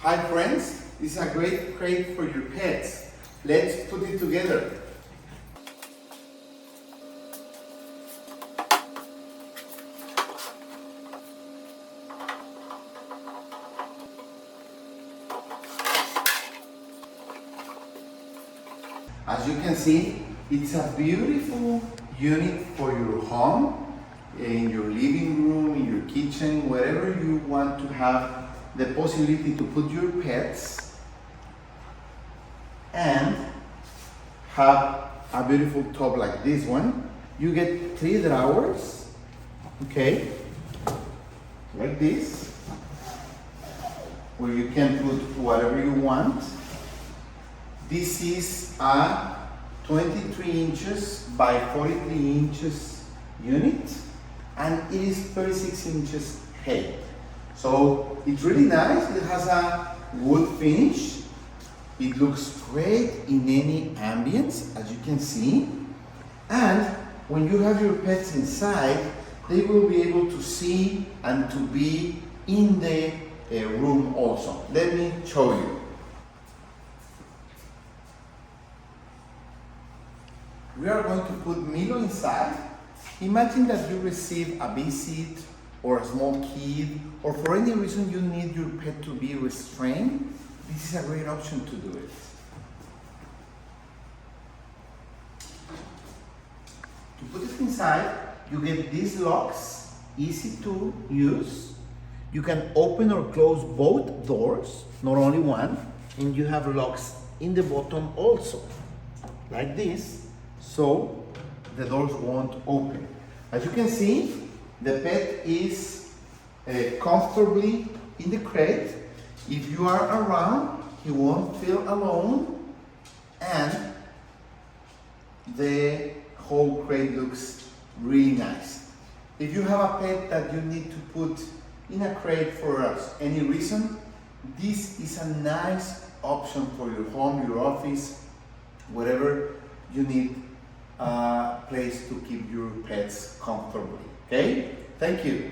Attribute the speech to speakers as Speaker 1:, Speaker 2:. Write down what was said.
Speaker 1: Hi friends, this is a great crate for your pets. Let's put it together. As you can see, it's a beautiful unit for your home, in your living room, in your kitchen, wherever you want to have the possibility to put your pets and have a beautiful top like this one. You get 3 drawers, okay, like this, where you can put whatever you want. This is a 23 inches by 43 inches unit, and it is 36 inches height. So it's really nice. It has a wood finish. It looks great in any ambience, as you can see. And when you have your pets inside, they will be able to see and to be in the room also. Let me show you. We are going to put Milo inside. Imagine that you receive a visit or a small kid, or for any reason you need your pet to be restrained. This is a great option to do it. To put it inside, you get these locks, easy to use. You can open or close both doors, not only one, and you have locks in the bottom also, like this. So the doors won't open. As you can see, the pet is comfortably in the crate. If you are around, he won't feel alone, and the whole crate looks really nice. If you have a pet that you need to put in a crate for any reason, this is a nice option for your home, your office, whatever you need a place to keep your pets comfortably. Okay? Thank you.